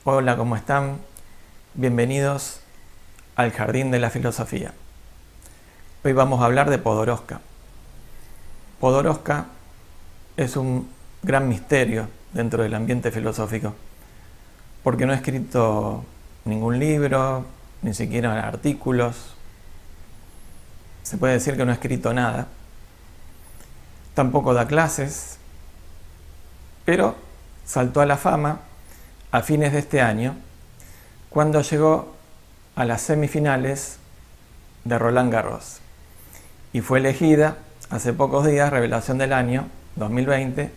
Hola, ¿cómo están? Bienvenidos al Jardín de la Filosofía. Hoy vamos a hablar de Podoroska. Podoroska es un gran misterio dentro del ambiente filosófico, porque no ha escrito ningún libro, ni siquiera artículos. Se puede decir que no ha escrito nada. Tampoco da clases, pero saltó a la fama a fines de este año, cuando llegó a las semifinales de Roland Garros y fue elegida hace pocos días, revelación del año 2020,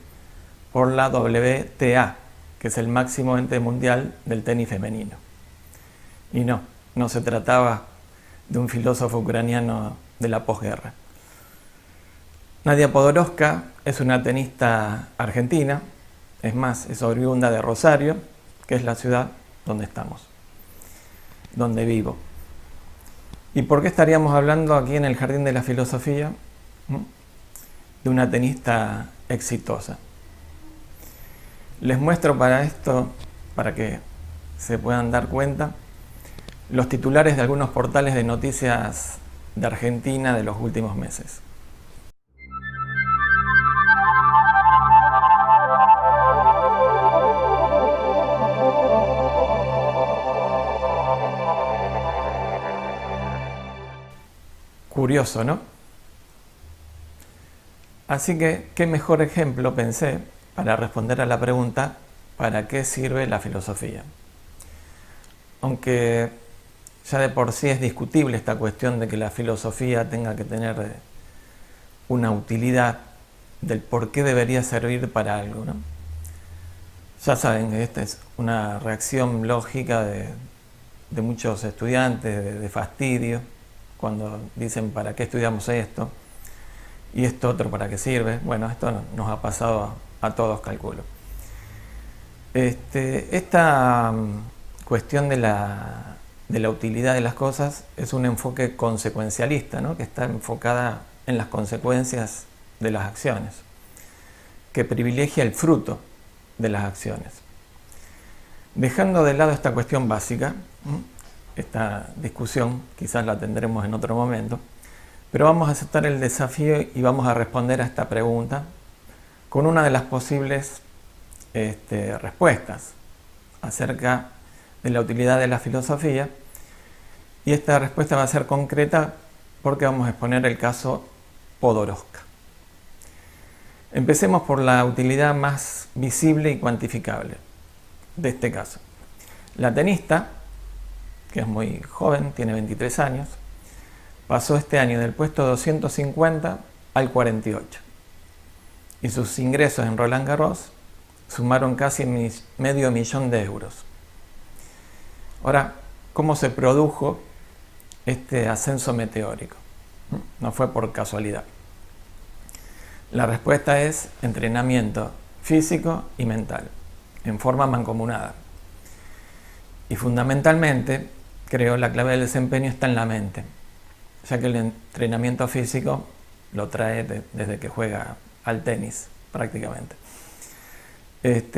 por la WTA, que es el máximo ente mundial del tenis femenino. Y no se trataba de un filósofo ucraniano de la posguerra. Nadia Podoroska es una tenista argentina, es más, es oriunda de Rosario, que es la ciudad donde estamos, donde vivo. ¿Y por qué estaríamos hablando aquí en el Jardín de la Filosofía de una tenista exitosa? Les muestro para esto, para que se puedan dar cuenta, los titulares de algunos portales de noticias de Argentina de los últimos meses. Curioso, ¿no? Así que, ¿qué mejor ejemplo pensé para responder a la pregunta ¿para qué sirve la filosofía? Aunque ya de por sí es discutible esta cuestión de que la filosofía tenga que tener una utilidad del por qué debería servir para algo, ¿no? Ya saben que esta es una reacción lógica de muchos estudiantes, de fastidio, cuando dicen ¿para qué estudiamos esto? Y esto otro ¿para qué sirve? Bueno, esto nos ha pasado a todos, calculo. Esta cuestión de la utilidad de las cosas es un enfoque consecuencialista, ¿no? Que está enfocada en las consecuencias de las acciones, que privilegia el fruto de las acciones. Dejando de lado esta cuestión básica, esta discusión quizás la tendremos en otro momento, pero vamos a aceptar el desafío y vamos a responder a esta pregunta con una de las posibles respuestas acerca de la utilidad de la filosofía, y esta respuesta va a ser concreta porque vamos a exponer el caso Podoroska. Empecemos por la utilidad más visible y cuantificable de este caso. La tenista, que es muy joven, tiene 23 años, pasó este año del puesto 250 al 48. Y sus ingresos en Roland Garros sumaron casi medio millón de euros. Ahora, ¿cómo se produjo este ascenso meteórico? No fue por casualidad. La respuesta es entrenamiento físico y mental, en forma mancomunada. Y fundamentalmente, creo, la clave del desempeño está en la mente, ya que el entrenamiento físico lo trae desde que juega al tenis, prácticamente.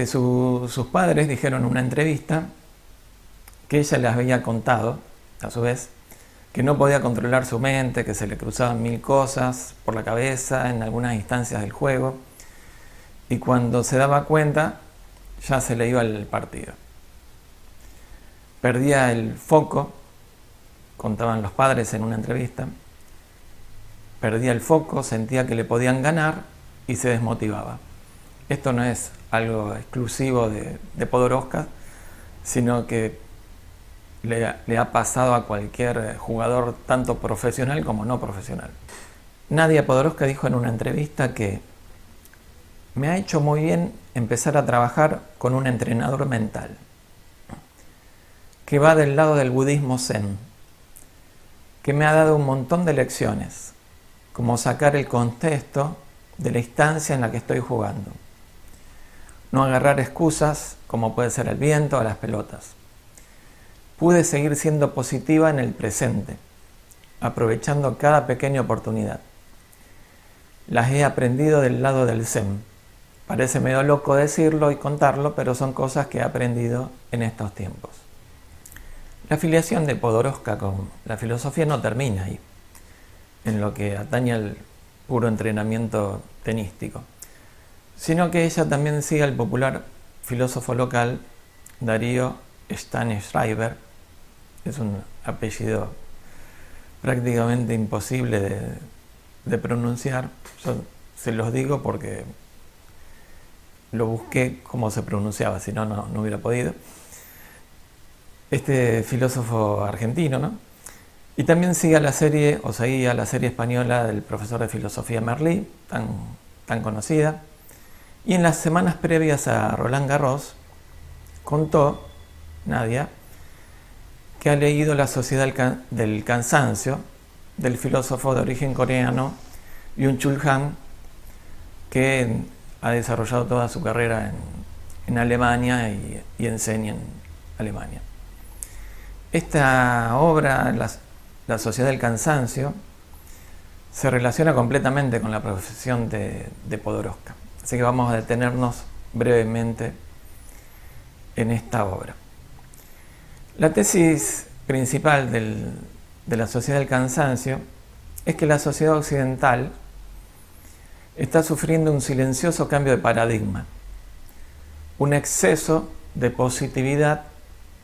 Sus padres dijeron en una entrevista que ella les había contado, a su vez, que no podía controlar su mente, que se le cruzaban mil cosas por la cabeza en algunas instancias del juego, y cuando se daba cuenta, ya se le iba el partido. Perdía el foco, contaban los padres en una entrevista, perdía el foco, sentía que le podían ganar y se desmotivaba. Esto no es algo exclusivo de Podoroska, sino que le ha pasado a cualquier jugador, tanto profesional como no profesional. Nadia Podoroska dijo en una entrevista que me ha hecho muy bien empezar a trabajar con un entrenador mental, que va del lado del budismo zen, que me ha dado un montón de lecciones, como sacar el contexto de la instancia en la que estoy jugando. No agarrar excusas, como puede ser el viento o las pelotas. Pude seguir siendo positiva en el presente, aprovechando cada pequeña oportunidad. Las he aprendido del lado del zen, Parece medio loco decirlo y contarlo, pero son cosas que he aprendido en estos tiempos. La afiliación de Podoroska con la filosofía no termina ahí, en lo que atañe al puro entrenamiento tenístico, sino que ella también sigue al popular filósofo local Darío Stanishreiber. Es un apellido prácticamente imposible de pronunciar. Yo se los digo porque lo busqué cómo se pronunciaba, si no, no hubiera podido. Este filósofo argentino, ¿no? Y también sigue la serie, o seguía la serie española del profesor de filosofía Merlí, tan conocida. Y en las semanas previas a Roland Garros, contó Nadia que ha leído La Sociedad del Cansancio, del filósofo de origen coreano Byung-Chul Han, que ha desarrollado toda su carrera en Alemania y enseña en Alemania. Esta obra, La Sociedad del Cansancio, se relaciona completamente con la profesión de Podoroska. Así que vamos a detenernos brevemente en esta obra. La tesis principal de La Sociedad del Cansancio es que la sociedad occidental está sufriendo un silencioso cambio de paradigma, un exceso de positividad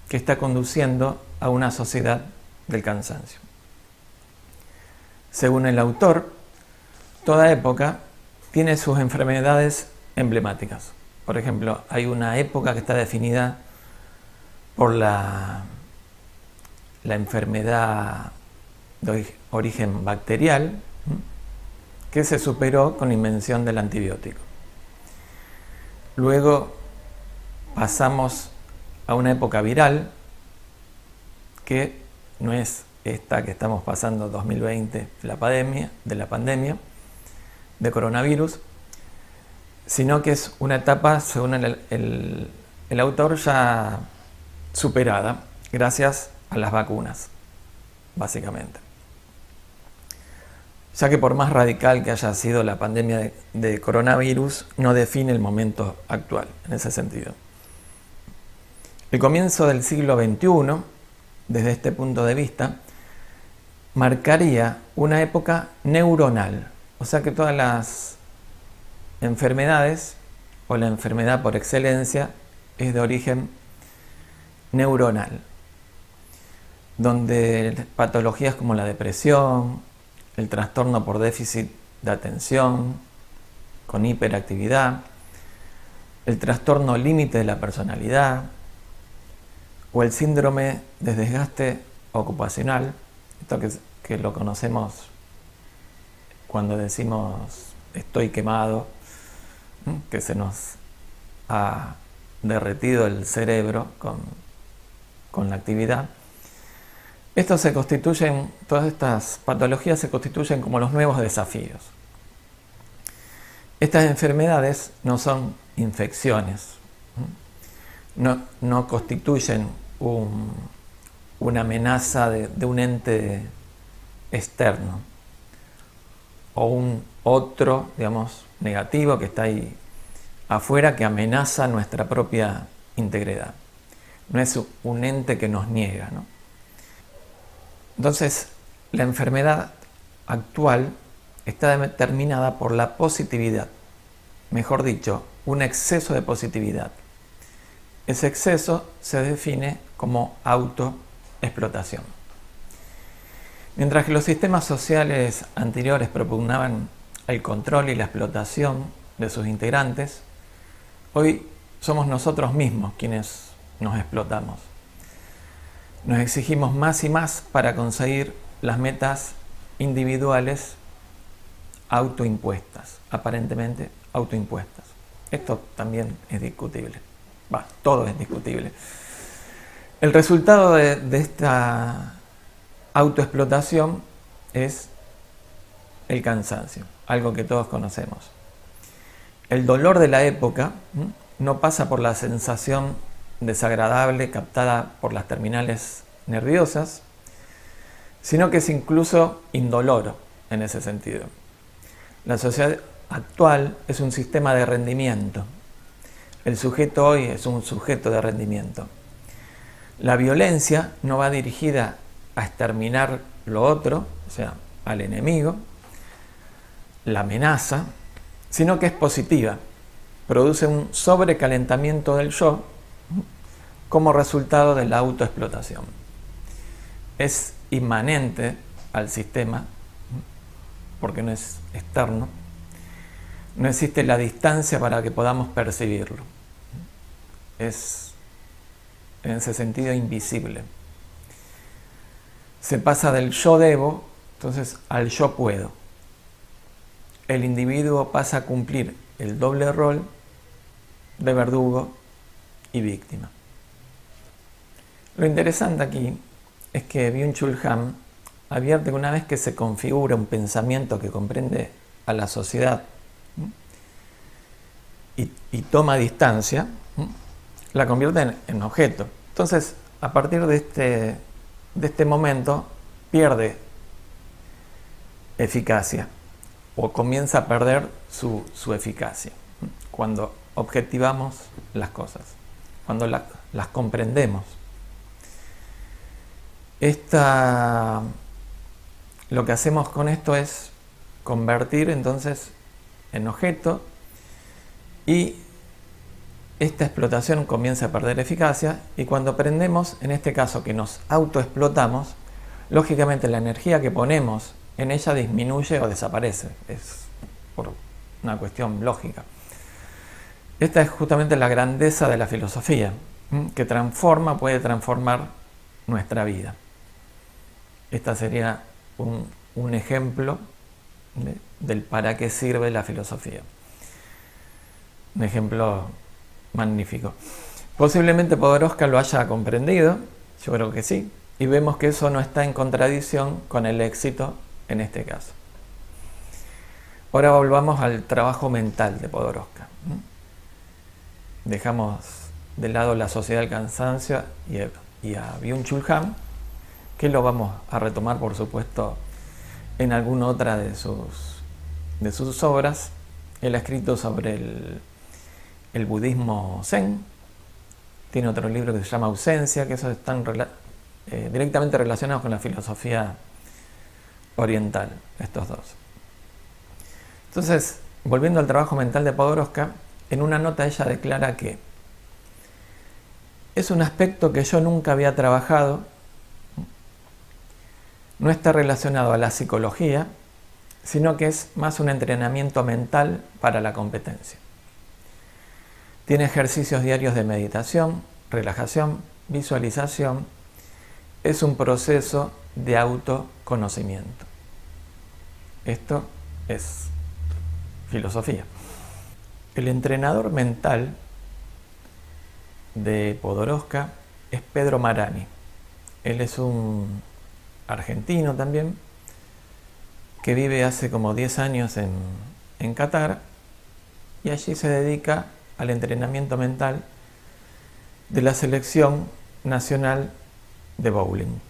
que está conduciendo a una sociedad del cansancio. Según el autor, toda época tiene sus enfermedades emblemáticas. Por ejemplo, hay una época que está definida por la enfermedad de origen bacterial, que se superó con la invención del antibiótico. Luego pasamos a una época viral, que no es esta que estamos pasando 2020, de la pandemia de coronavirus, sino que es una etapa, según el autor, ya superada gracias a las vacunas, básicamente. Ya que por más radical que haya sido la pandemia de coronavirus, no define el momento actual en ese sentido. El comienzo del siglo XXI, desde este punto de vista, marcaría una época neuronal, o sea que todas las enfermedades, o la enfermedad por excelencia, es de origen neuronal, donde patologías como la depresión, el trastorno por déficit de atención, con hiperactividad, el trastorno límite de la personalidad, o el síndrome de desgaste ocupacional, esto que lo conocemos cuando decimos estoy quemado, que se nos ha derretido el cerebro con la actividad. Todas estas patologías se constituyen como los nuevos desafíos. Estas enfermedades no son infecciones, no constituyen una amenaza de un ente externo o un otro, digamos, negativo que está ahí afuera que amenaza nuestra propia integridad. No es un ente que nos niega, ¿no? Entonces, la enfermedad actual está determinada por la positividad, mejor dicho, un exceso de positividad. Ese exceso se define como autoexplotación. Mientras que los sistemas sociales anteriores propugnaban el control y la explotación de sus integrantes, hoy somos nosotros mismos quienes nos explotamos. Nos exigimos más y más para conseguir las metas individuales autoimpuestas, aparentemente autoimpuestas. Esto también es discutible. Todo es discutible. El resultado de esta autoexplotación es el cansancio, algo que todos conocemos. El dolor de la época no pasa por la sensación desagradable captada por las terminales nerviosas, sino que es incluso indoloro en ese sentido. La sociedad actual es un sistema de rendimiento. El sujeto hoy es un sujeto de rendimiento. La violencia no va dirigida a exterminar lo otro, o sea, al enemigo, la amenaza, sino que es positiva. Produce un sobrecalentamiento del yo como resultado de la autoexplotación. Es inmanente al sistema, porque no es externo. No existe la distancia para que podamos percibirlo. Es, en ese sentido, invisible. Se pasa del yo debo, entonces, al yo puedo. El individuo pasa a cumplir el doble rol de verdugo y víctima. Lo interesante aquí es que Byung-Chul Han advierte que una vez que se configura un pensamiento que comprende a la sociedad y toma distancia, la convierte en objeto. Entonces, a partir de este momento, pierde eficacia o comienza a perder su eficacia cuando objetivamos las cosas, cuando las comprendemos. Lo que hacemos con esto es convertir entonces en objeto, y esta explotación comienza a perder eficacia, y cuando aprendemos, en este caso que nos autoexplotamos, lógicamente la energía que ponemos en ella disminuye o desaparece. Es por una cuestión lógica. Esta es justamente la grandeza de la filosofía, que puede transformar nuestra vida. Esta sería un ejemplo del para qué sirve la filosofía. Un ejemplo magnífico. Posiblemente Podoroska lo haya comprendido, yo creo que sí, y vemos que eso no está en contradicción con el éxito en este caso. Ahora volvamos al trabajo mental de Podoroska. Dejamos de lado la sociedad del cansancio y a Byung-Chul Han, que lo vamos a retomar, por supuesto, en alguna otra de sus obras. Él ha escrito sobre el budismo zen. Tiene otro libro que se llama Ausencia, que esos están directamente relacionados con la filosofía oriental, estos dos. Entonces, volviendo al trabajo mental de Podoroska, en una nota ella declara que es un aspecto que yo nunca había trabajado, no está relacionado a la psicología, sino que es más un entrenamiento mental para la competencia. Tiene ejercicios diarios de meditación, relajación, visualización. Es un proceso de autoconocimiento. Esto es filosofía. El entrenador mental de Podoroska es Pedro Marani. Él es un argentino también, que vive hace como 10 años en Qatar, y allí se dedica al entrenamiento mental de la selección nacional de bowling.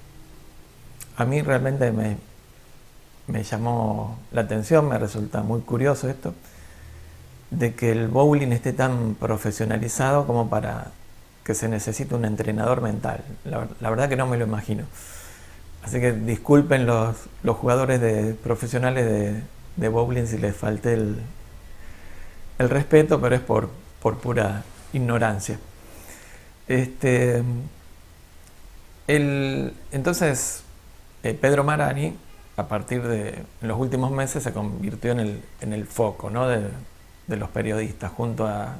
A mí realmente me llamó la atención, me resulta muy curioso esto, de que el bowling esté tan profesionalizado como para que se necesite un entrenador mental. La verdad que no me lo imagino. Así que disculpen los jugadores profesionales de bowling si les falté el respeto, pero es por pura ignorancia. Entonces, Pedro Marani, a partir en los últimos meses, se convirtió en el foco, ¿no?, de los periodistas, junto a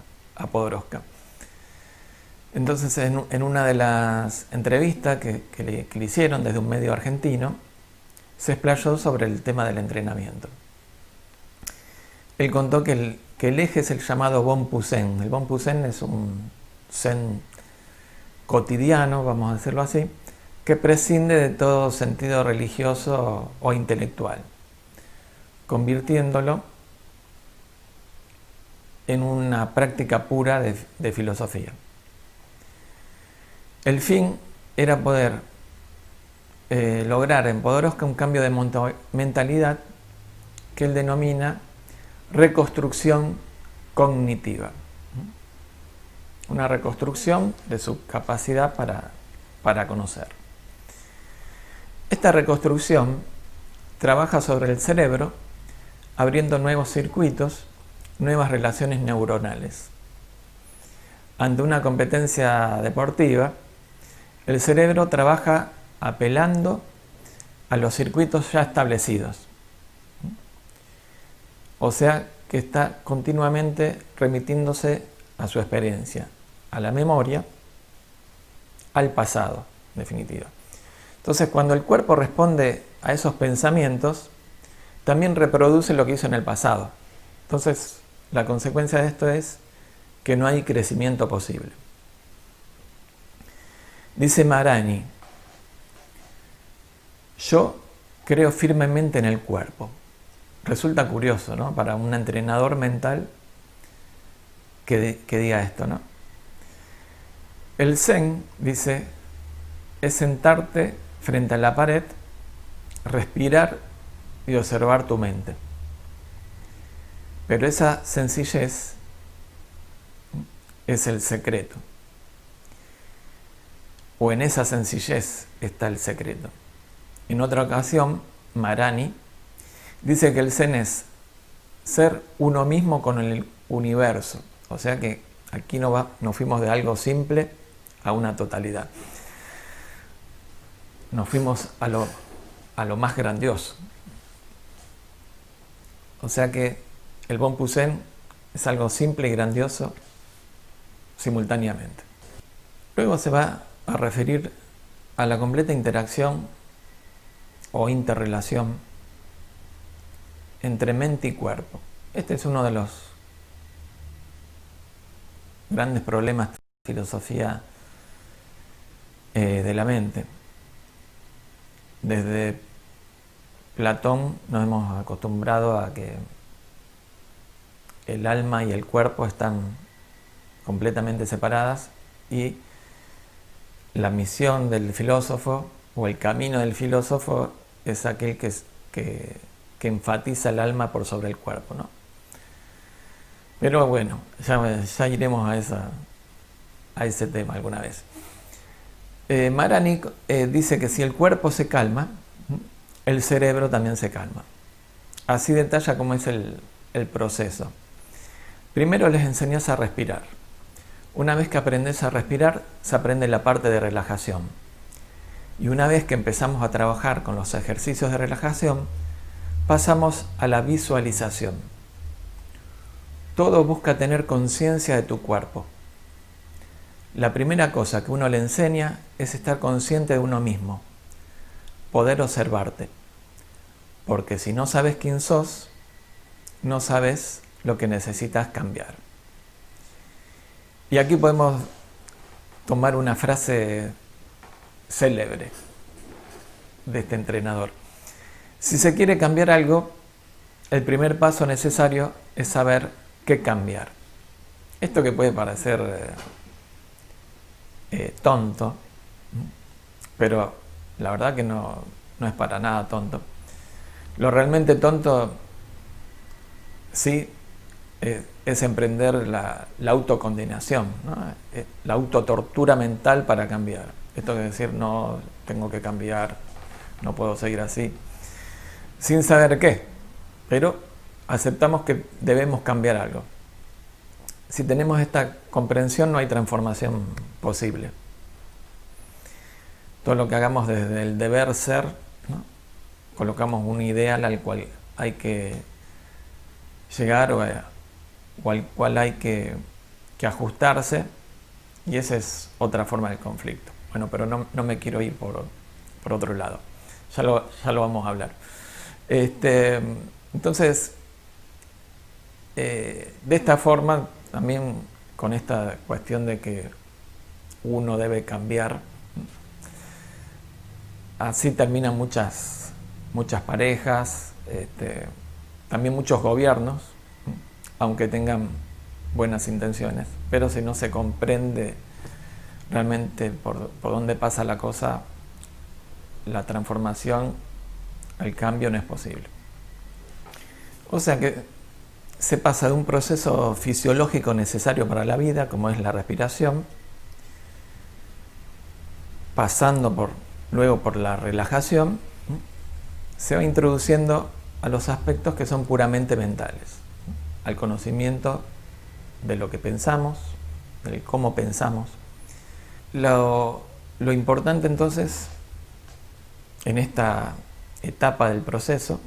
Podoroska. Entonces, en una de las entrevistas que le hicieron desde un medio argentino, se explayó sobre el tema del entrenamiento. Él contó que el eje es el llamado Bonpu Zen. El Bonpu Zen es un zen cotidiano, vamos a decirlo así, que prescinde de todo sentido religioso o intelectual, convirtiéndolo en una práctica pura de filosofía. El fin era poder lograr en Podoroska un cambio de mentalidad que él denomina reconstrucción cognitiva. Una reconstrucción de su capacidad para conocer. Esta reconstrucción trabaja sobre el cerebro, abriendo nuevos circuitos, nuevas relaciones neuronales. Ante una competencia deportiva, el cerebro trabaja apelando a los circuitos ya establecidos. O sea que está continuamente remitiéndose a su experiencia, a la memoria, al pasado, en definitiva. Entonces, cuando el cuerpo responde a esos pensamientos, también reproduce lo que hizo en el pasado. Entonces, la consecuencia de esto es que no hay crecimiento posible. Dice Marani: yo creo firmemente en el cuerpo. Resulta curioso, ¿no?, para un entrenador mental que diga esto, ¿no? El Zen, dice, es sentarte frente a la pared, respirar y observar tu mente. Pero esa sencillez es el secreto. O en esa sencillez está el secreto. En otra ocasión, Marani dice que el Zen es ser uno mismo con el universo. O sea que aquí nos fuimos de algo simple a una totalidad. Nos fuimos a lo más grandioso. O sea que el Bonpu Zen es algo simple y grandioso simultáneamente. Luego se va a referir a la completa interacción o interrelación entre mente y cuerpo. Este es uno de los grandes problemas de la filosofía de la mente. Desde Platón nos hemos acostumbrado a que el alma y el cuerpo están completamente separadas, y la misión del filósofo o el camino del filósofo es aquel que enfatiza el alma por sobre el cuerpo, ¿no? Pero bueno, ya iremos a ese tema alguna vez. Marani dice que si el cuerpo se calma, el cerebro también se calma. Así detalla cómo es el proceso. Primero les enseñas a respirar. Una vez que aprendes a respirar, se aprende la parte de relajación. Y una vez que empezamos a trabajar con los ejercicios de relajación, pasamos a la visualización. Todo busca tener conciencia de tu cuerpo. La primera cosa que uno le enseña es estar consciente de uno mismo, poder observarte. Porque si no sabes quién sos, no sabes lo que necesitas cambiar. Y aquí podemos tomar una frase célebre de este entrenador. Si se quiere cambiar algo, el primer paso necesario es saber qué cambiar. Esto que puede parecer tonto, pero la verdad que no es para nada tonto. Lo realmente tonto sí es emprender la autocondenación, ¿no? La autotortura mental para cambiar. Esto de decir, no, tengo que cambiar, no puedo seguir así, sin saber qué, pero aceptamos que debemos cambiar algo. Si tenemos esta comprensión, no hay transformación posible. Todo lo que hagamos desde el deber ser, ¿no?, colocamos un ideal al cual hay que llegar o al cual hay que ajustarse, y esa es otra forma del conflicto. Bueno, pero no me quiero ir por otro lado. Ya lo vamos a hablar. Entonces, de esta forma, también con esta cuestión de que uno debe cambiar, así terminan muchas parejas, también muchos gobiernos, aunque tengan buenas intenciones, pero si no se comprende realmente por dónde pasa la cosa, la transformación, el cambio no es posible. O sea que se pasa de un proceso fisiológico necesario para la vida, como es la respiración, pasando luego por la relajación, se va introduciendo a los aspectos que son puramente mentales, al conocimiento de lo que pensamos, del cómo pensamos. Lo importante entonces en esta etapa del proceso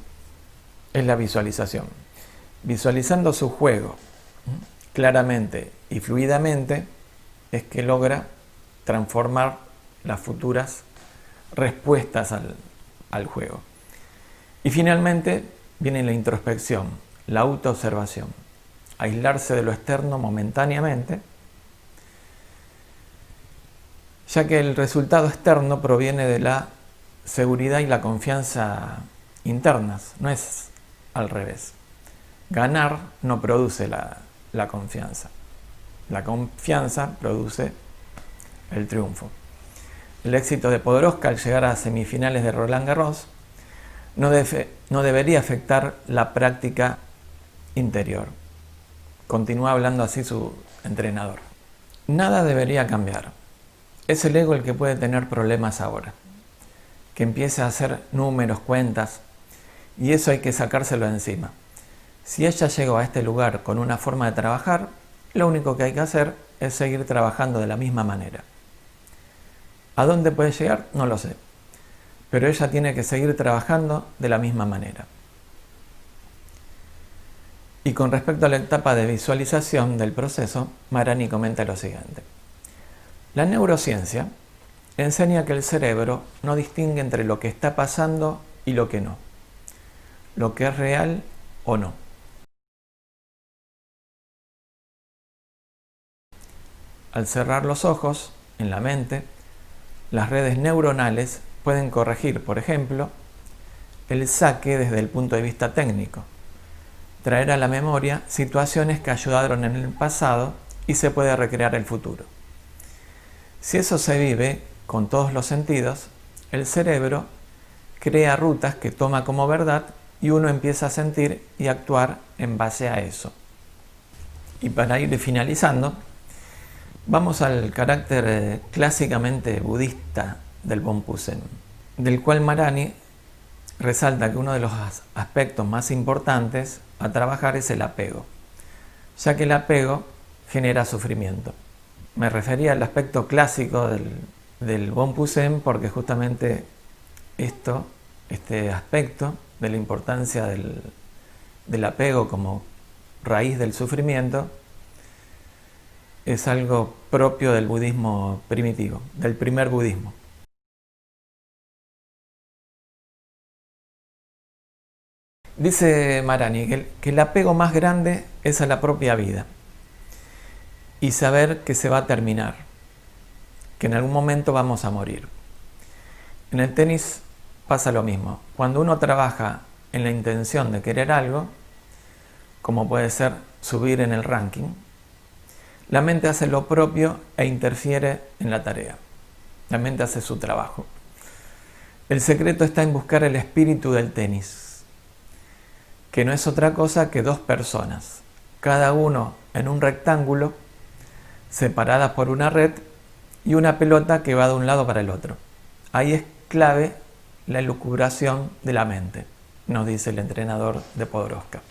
es la visualización. Visualizando su juego claramente y fluidamente es que logra transformar las futuras respuestas al juego. Y finalmente viene la introspección, la autoobservación, aislarse de lo externo momentáneamente, ya que el resultado externo proviene de la seguridad y la confianza internas, no es al revés. Ganar no produce la confianza. La confianza produce el triunfo. El éxito de Podoroska al llegar a semifinales de Roland Garros no debería afectar la práctica interior. Continúa hablando así su entrenador. Nada debería cambiar. Es el ego el que puede tener problemas ahora. Que empiece a hacer números, cuentas, y eso hay que sacárselo de encima. Si ella llegó a este lugar con una forma de trabajar, lo único que hay que hacer es seguir trabajando de la misma manera. ¿A dónde puede llegar? No lo sé. Pero ella tiene que seguir trabajando de la misma manera. Y con respecto a la etapa de visualización del proceso, Marani comenta lo siguiente. La neurociencia enseña que el cerebro no distingue entre lo que está pasando y lo que no, lo que es real o no. Al cerrar los ojos, en la mente, las redes neuronales pueden corregir, por ejemplo, el saque desde el punto de vista técnico, traer a la memoria situaciones que ayudaron en el pasado y se puede recrear el futuro. Si eso se vive con todos los sentidos, el cerebro crea rutas que toma como verdad y uno empieza a sentir y actuar en base a eso. Y para ir finalizando, vamos al carácter clásicamente budista del Bonpusen, del cual Marani resalta que uno de los aspectos más importantes a trabajar es el apego, ya que el apego genera sufrimiento. Me refería al aspecto clásico del Bonpusen porque justamente este aspecto de la importancia del apego como raíz del sufrimiento es algo propio del budismo primitivo, del primer budismo. Dice Marani que el apego más grande es a la propia vida y saber que se va a terminar, que en algún momento vamos a morir. En el tenis pasa lo mismo. Cuando uno trabaja en la intención de querer algo, como puede ser subir en el ranking, la mente hace lo propio e interfiere en la tarea. La mente hace su trabajo. El secreto está en buscar el espíritu del tenis, que no es otra cosa que dos personas, cada uno en un rectángulo, separadas por una red y una pelota que va de un lado para el otro. Ahí es clave la elucubración de la mente, nos dice el entrenador de Podoroska.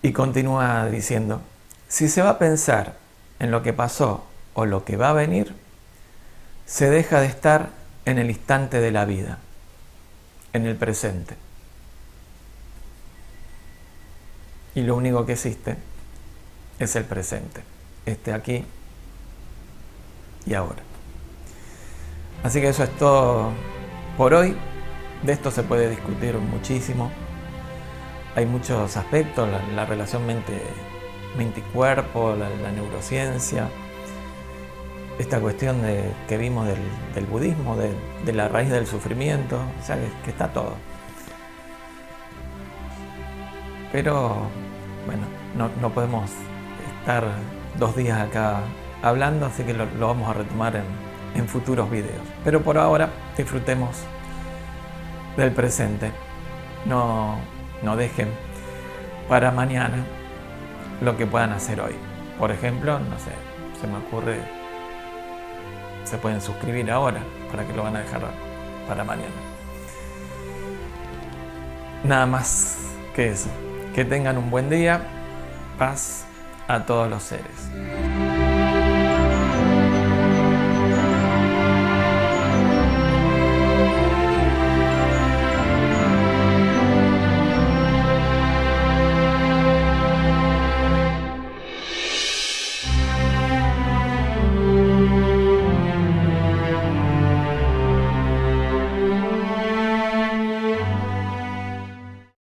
Y continúa diciendo, si se va a pensar en lo que pasó o lo que va a venir, se deja de estar en el instante de la vida, en el presente. Y lo único que existe es el presente, aquí y ahora. Así que eso es todo por hoy. De esto se puede discutir muchísimo. Hay muchos aspectos, la relación mente y cuerpo, la neurociencia, esta cuestión que vimos del budismo, de la raíz del sufrimiento, o sea que está todo. Pero bueno, no podemos estar 2 días acá hablando, así que lo vamos a retomar en futuros videos. Pero por ahora disfrutemos del presente. No dejen para mañana lo que puedan hacer hoy. Por ejemplo, no sé, se me ocurre, se pueden suscribir ahora, para que lo van a dejar para mañana. Nada más que eso. Que tengan un buen día. Paz a todos los seres.